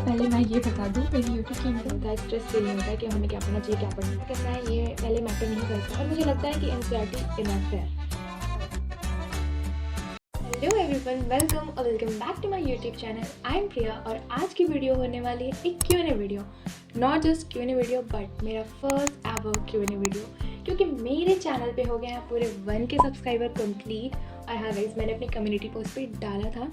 पहले मैं ये बता दूँ, मेरी यूट्यूब की इनकम का स्ट्रेस फील नहीं होता है कि हमें क्या पढ़ना चाहिए, क्या पढ़ना चाहिए, कैसा है ये पहले मैटर नहीं करता और मुझे लगता है कि एनसीईआरटी इनफ है। हेलो एवरीवन, वेलकम और welcome back to my YouTube channel. I am Priya और आज की वीडियो होने वाली है एक Q and A video. Not just Q and A video but मेरा फर्स्ट एवर क्यूएनए वीडियो, क्योंकि मेरे चैनल पे हो गए हैं पूरे 1K सब्सक्राइबर कंप्लीट। और हाँ गाइस, मैंने अपनी कम्युनिटी पोस्ट पे डाला था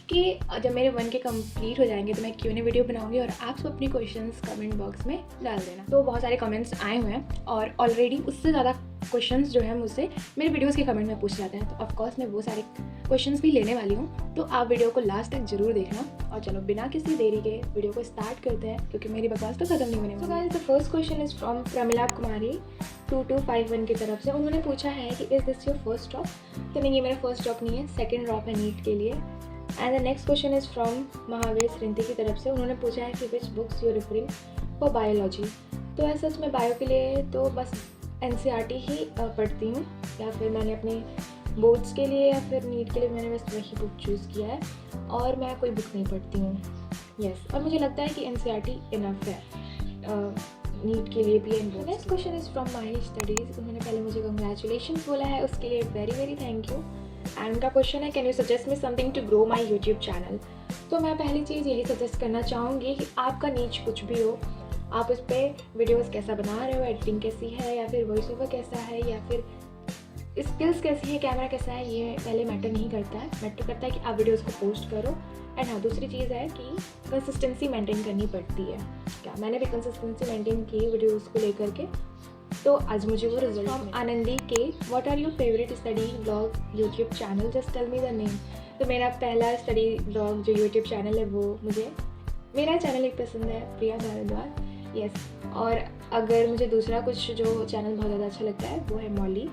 कि जब मेरे 1K कंप्लीट हो जाएंगे तो मैं क्यूएनए वीडियो बनाऊंगी और आप सब अपनी क्वेश्चंस कमेंट बॉक्स में डाल देना। तो बहुत सारे कमेंट्स आए हुए हैं और ऑलरेडी उससे ज़्यादा क्वेश्चंस जो है मुझसे मेरे वीडियोस के कमेंट में पूछ जाते हैं, तो ऑफकोर्स मैं वो सारे क्वेश्चंस भी लेने वाली हूँ। तो आप वीडियो को लास्ट तक जरूर देखना। और चलो बिना किसी देरी के वीडियो को स्टार्ट करते हैं, क्योंकि मेरी बकवास तो खत्म नहीं होने वाली। So guys, the first question is from Pramila Kumari 2251 की तरफ से। उन्होंने पूछा है कि is this your first drop? तो नहीं, ये मेरा फर्स्ट ड्रॉप नहीं है, सेकेंड ड्रॉप है नीट के लिए। And the next question is from Mahavir Shrinti की तरफ से। उन्होंने पूछा है कि which books you referring for biology? तो ऐसा सच में बायो के लिए तो बस एनसीईआरटी ही पढ़ती हूँ, या फिर मैंने अपने बोर्ड्स के लिए या फिर नीट के लिए मैंने बस वही बुक चूज़ किया है और मैं कोई बुक नहीं पढ़ती हूँ। यस, और मुझे लगता है कि एनसीईआरटी इनफ है नीट के लिए भी and boards. Next question is from my studies. उन्होंने पहले मुझे कंग्रेचुलेशंस बोला है, उसके लिए very very thank you. And उनका क्वेश्चन है, can you suggest me something to grow my YouTube channel? तो मैं पहली चीज़ यही सजेस्ट करना चाहूँगी कि आपका नीच कुछ भी हो, आप उस पर वीडियोज़ कैसा बना रहे हो, एडिटिंग कैसी है, या फिर वॉइस ओवर कैसा है, या फिर स्किल्स कैसी है, कैमरा कैसा है, ये पहले मैटर नहीं करता है। मैटर करता है कि आप वीडियोज़ को पोस्ट करो। एंड हाँ, दूसरी चीज़ है कि कंसिस्टेंसी मेंटेन करनी पड़ती है। क्या मैंने भी कंसिस्टेंसी मेंटेन की वीडियोज़ को लेकर के, तो आज मुझे वो result. From Anandi K, what are your favourite study blog YouTube channel? Just tell me the name. तो मेरा पहला स्टडी ब्लॉग जो यूट्यूब चैनल है वो मुझे मेरा चैनल एक पसंद है, प्रिया भारद्वाज। यस, और अगर मुझे दूसरा कुछ जो चैनल बहुत ज़्यादा अच्छा लगता है वो है मॉली,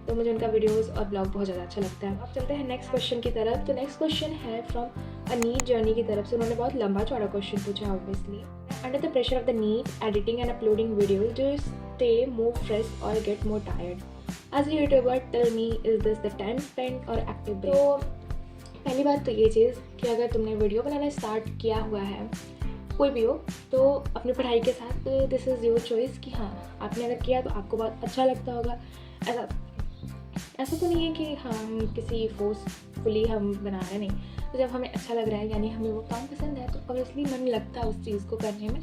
तो मुझे उनका वीडियोस और ब्लॉग बहुत ज़्यादा अच्छा लगता है। अब चलते हैं नेक्स्ट क्वेश्चन की तरफ। तो नेक्स्ट क्वेश्चन है फ्रॉम अ नीट जर्नी की तरफ से। उन्होंने बहुत लंबा चौड़ा क्वेश्चन पूछा obviously. Under the pressure of the NEET editing and uploading videos, do you stay more fresh और get more tired? As a YouTuber tell me, is this the time spend और एक्टिव ब्रेक? तो पहली बात तो ये चीज़ कि अगर तुमने वीडियो बनाना स्टार्ट किया हुआ है, कोई भी हो, तो अपनी पढ़ाई के साथ दिस इज़ योर चॉइस कि हाँ, आपने अगर किया तो आपको बहुत अच्छा लगता होगा। ऐसा तो नहीं है कि हम किसी फोर्सफुली हम बना रहे, नहीं। तो जब हमें अच्छा लग रहा है, यानी हमें वो काम पसंद है, तो ऑब्वियसली मन लगता है उस चीज़ को करने में।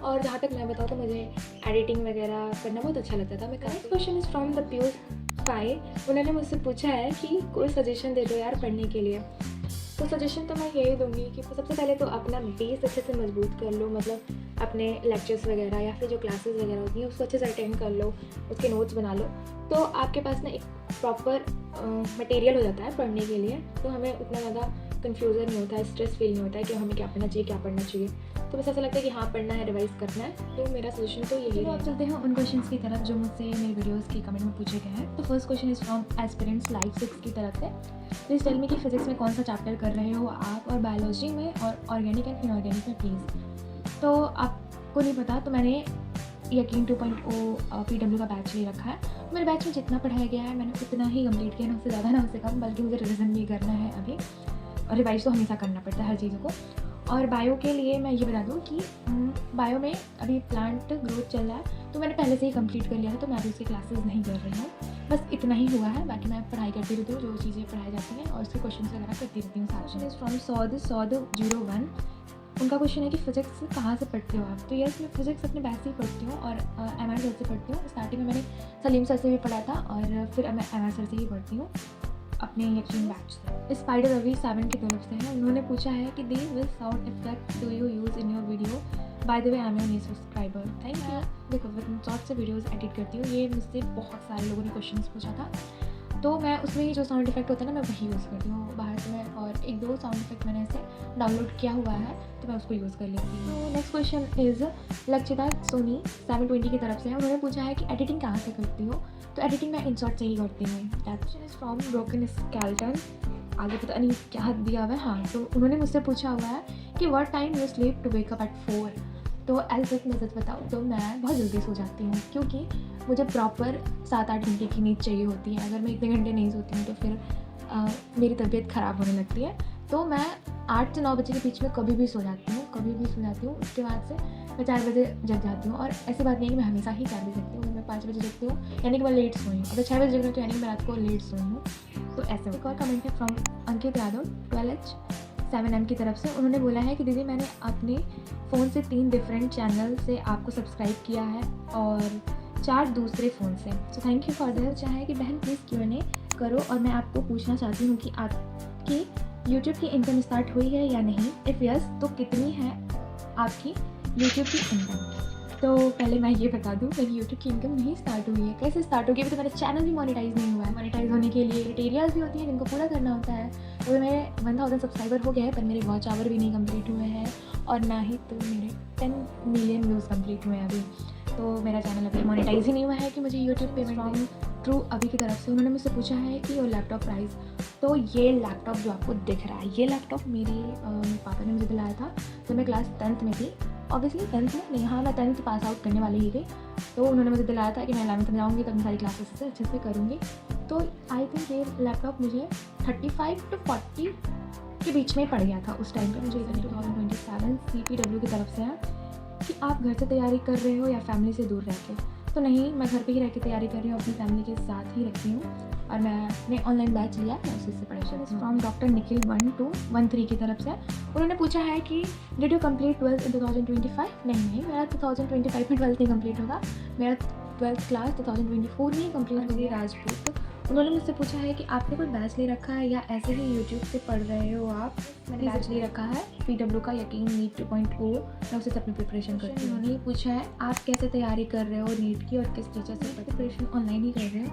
और जहाँ तक मैं बताऊँ तो मुझे एडिटिंग वगैरह करना बहुत अच्छा लगता था। मैं next question is from the Piyush Pai. उन्होंने मुझसे पूछा है कि कोई सजेशन दे दो यार पढ़ने के लिए। तो सजेशन तो मैं यही दूंगी कि सबसे पहले तो अपना बेस अच्छे से मजबूत कर लो, मतलब अपने लेक्चर्स वगैरह या फिर जो क्लासेस वगैरह होती हैं उसको अच्छे से अटेंड कर लो, उसके नोट्स बना लो, तो आपके पास ना एक प्रॉपर मटेरियल हो जाता है पढ़ने के लिए। तो हमें उतना ज़्यादा कन्फ्यूज़न नहीं होता है, स्ट्रेस फील नहीं होता है कि हमें क्या पढ़ना चाहिए, क्या पढ़ना चाहिए। तो बस ऐसा लगता है कि हाँ, पढ़ना है, रिवाइज करना है। तो मेरा सजेशन तो यही है। अब चलते हैं उन क्वेश्चंस की तरफ जो मुझसे मेरे वीडियोस के कमेंट में पूछे गए हैं। तो first question is from aspirants life 6 की तरफ से। प्लीज़ टेल मी कि फिजिक्स में कौन सा चैप्टर कर रहे हो आप, और बायोलॉजी में और ऑर्गेनिक एंड इनऑर्गेनिक में प्लीज़। तो आपको नहीं पता तो मैंने यकीन 2.0 PW का बैच ले रखा है। मेरे बैच में जितना पढ़ाया गया है मैंने उतना ही कंप्लीट किया, ना उससे ज़्यादा ना उससे कम, बल्कि मुझे रिविज़न भी करना है अभी, और रिवाइज तो हमेशा करना पड़ता है हर चीज़ों को। और बायो के लिए मैं ये बता दूँ कि बायो में अभी प्लांट ग्रोथ चल रहा है, तो मैंने पहले से ही कंप्लीट कर लिया है, तो मैं अभी उसकी क्लासेस नहीं कर रही हूँ। बस इतना ही हुआ है, बाकी मैं पढ़ाई करती रहती हूँ जो चीज़ें पढ़ाई जाती हैं, और उसके क्वेश्चन वगैरह करती रहती हूँ। Question is from Saud 01। उनका क्वेश्चन है कि फिजिक्स कहाँ से पढ़ते हो आप? तो यस, मैं फिजिक्स अपने बैच से ही पढ़ती हूँ और MR सर से पढ़ती हूँ। स्टार्टिंग में मैंने सलीम सर से भी पढ़ा था और फिर मैं MR सर से ही पढ़ती हूँ अपने यकीन बैच से। स्पाइडर रवि 7 की तरफ से है। उन्होंने पूछा है कि they will sound effect do you use in your video? By the way I am your new subscriber, thank you. देखो, मैं शॉर्ट से वीडियोज़ एडिट करती हूँ, ये मुझसे बहुत सारे लोगों ने क्वेश्चन पूछा था, तो मैं उसमें ही जो साउंड इफेक्ट होता है ना, मैं वही यूज़ करती हूँ बाहर से। मैं और 1-2 साउंड इफेक्ट मैंने ऐसे डाउनलोड किया हुआ है, तो मैं उसको यूज़ कर लेती हूँ। तो next question is Lakshita Soni 720 की तरफ से है। उन्होंने पूछा है कि एडिटिंग कहाँ से करती हो? तो एडिटिंग मैं InShot से ही करती हूँ। Question is from broken skeleton, आगे पता नहीं क्या दिया हुआ है। हाँ, तो उन्होंने मुझसे पूछा हुआ है कि what time you sleep to wake up at 4? तो एज मैं सच बताऊँ तो मैं बहुत जल्दी सो जाती हूँ, क्योंकि मुझे प्रॉपर 7-8 घंटे की नींद चाहिए होती है। अगर मैं इतने घंटे नहीं सोती हूँ तो फिर मेरी तबीयत ख़राब होने लगती है। तो मैं 8 से 9 बजे के बीच में कभी भी सो जाती हूँ। कभी भी सो जाती हूँ। उसके बाद से मैं 4 बजे जग जाती हूँ और ऐसी बात नहीं है कि मैं हमेशा ही 4 बजे जगती हूँ। मैं 5 बजे जगती हूँ यानी कि मैं लेट सोई हूँ। अगर 6 बजे जग रही हूँ तो यानी कि मैं रात को लेट सोई हूँ। तो ऐसे एक और कमेंट है फ्रॉम अंकित यादव 12H7M की तरफ से। उन्होंने बोला है कि दीदी मैंने अपने फ़ोन से 3 डिफरेंट चैनल से आपको सब्सक्राइब किया है और 4 दूसरे फ़ोन से। So thank you for this. चाहे कि बहन प्लीज़ Q&A करो और मैं आपको पूछना चाहती हूँ कि आपकी यूट्यूब की इनकम स्टार्ट हुई है या नहीं? इफ़ यस तो कितनी है आपकी यूट्यूब की इनकम? तो पहले मैं ये बता दूँ, मेरी यूट्यूब की इनकम नहीं स्टार्ट हुई है। कैसे स्टार्ट होगी? अभी तो मेरा चैनल भी मोनेटाइज़ नहीं हुआ है। मोनेटाइज़ होने के लिए क्राइटेरियाज़ भी होती हैं जिनको पूरा करना होता है। तो मेरे 1000 सब्सक्राइबर हो गए हैं, पर मेरे वॉच आवर भी नहीं कंप्लीट हुए हैं और ना ही तो मेरे 10 मिलियन व्यूज़ कंप्लीट हुए हैं अभी। तो मेरा चैनल अभी मोनेटाइज़ ही नहीं हुआ है कि मुझे यूट्यूब पेमेंट फ्रॉम थ्रू अभी की तरफ से। उन्होंने मुझसे पूछा है कि और लैपटॉप प्राइस। तो ये लैपटॉप जो आपको दिख रहा है, ये लैपटॉप मेरे पापा ने मुझे दिलाया था जब मैं क्लास 10th में थी। ऑब्वियसली 10th में नहीं, हाँ मैं 10th पास आउट करने वाली ही थी। तो उन्होंने मुझे दिलाया था कि मैं 11th में जाऊँगी तब मैं सारी क्लासेस से अच्छे से करूँगी। तो आई थिंक ये लैपटॉप मुझे 35 to 40 के बीच में पड़ गया था उस टाइम पे। मुझे 2027 CPW की तरफ से है कि आप घर से तैयारी कर रहे हो या फैमिली से दूर रह के। तो नहीं, मैं घर पे ही रह के तैयारी कर रही हूँ, अपनी फैमिली के साथ ही रखती हूँ और मैंने ऑनलाइन बैच लिया, मैं उसी से पढ़ाई फ्रॉम डॉक्टर निखिल 1213 की तरफ से। उन्होंने पूछा है कि डिड यू कम्प्लीट 12th इन 2025? नहीं, मेरा 2025 में 12th नहीं कम्प्लीट होगा, मेरा 12th क्लास 2024 में ही कम्प्लीट होगी। राजपूत। उन्होंने मुझसे पूछा है कि आपने कोई बैच ले रखा है या ऐसे ही यूट्यूब से पढ़ रहे हो आप? मैंने बैच ले रखा है PW का, यकीन नीट 2.0, मैं उसे अपनी प्रिपरेशन करती हूँ। उन्होंने पूछा है आप कैसे तैयारी कर रहे हो नीट की और किस टीचर से? प्रिपरेशन ऑनलाइन ही कर रहे हो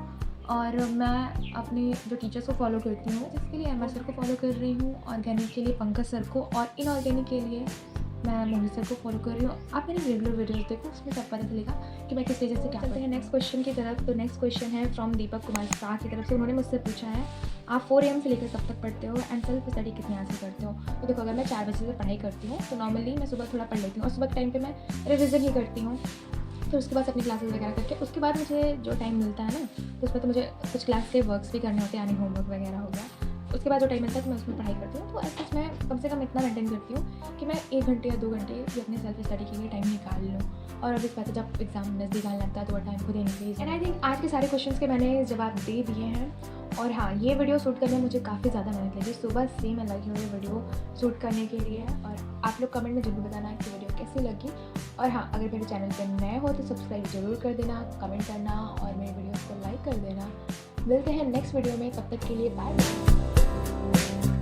और मैं अपने जो टीचर्स को फॉलो करती हूँ, जिसके लिए MR सर को फॉलो कर रही हूँ, ऑर्गेनिक के लिए पंकज सर को और इनऑर्गेनिक के लिए मैं मोहित सर को फॉलो कर रही हूँ। आप मेरे रेगुलर वीडियोस देखो, उसमें सब पता चलेगा कि मैं किस स्टेज से क्या करते हैं। नेक्स्ट क्वेश्चन की तरफ। तो नेक्स्ट क्वेश्चन है फ्रॉम दीपक कुमार शाह की तरफ से। उन्होंने मुझसे पूछा है आप 4 AM से लेकर कब तक पढ़ते हो एंड सेल्फ स्टडी कितने हासिल करते हो? तो देखो, अगर मैं 4 बजे से पढ़ाई करती हूँ तो नॉर्मली मैं सुबह थोड़ा पढ़ लेती हूँ और सुबह के टाइम पर मैं रिविज़न ही करती हूँ। फिर उसके बाद अपनी क्लासेस वगैरह करके उसके बाद मुझे जो टाइम मिलता है ना, तो उसमें तो मुझे कुछ क्लास के वर्क्स भी करने होते हैं, यानी होमवर्क वगैरह हो गया। उसके बाद जो टाइम मिलता है तो मैं उसमें पढ़ाई करती हूँ। तो एटलीस्ट मैं कम से कम इतना मेंटेन करती हूँ कि मैं 1 घंटे या 2 घंटे भी अपने सेल्फ स्टडी के लिए टाइम निकाल लूँ। और अब इस बात जब एग्जाम नज़दीक आने लगता है तो वो टाइम खुद ही निकली। एंड आई थिंक आज के सारे क्वेश्चंस के मैंने जवाब दे दिए हैं। और हाँ, ये वीडियो शूट करने में मुझे काफ़ी ज़्यादा मेहनत लगी। सुबह से मैं लगी हुई वीडियो शूट करने के लिए। और आप लोग कमेंट में जरूर बताना कि वीडियो कैसी लगी। और हाँ, अगर मेरे चैनल पर नए हो तो सब्सक्राइब जरूर कर देना, कमेंट करना और मेरे वीडियोज़ को लाइक कर देना। मिलते हैं नेक्स्ट वीडियो में, तब तक के लिए बाय बाय।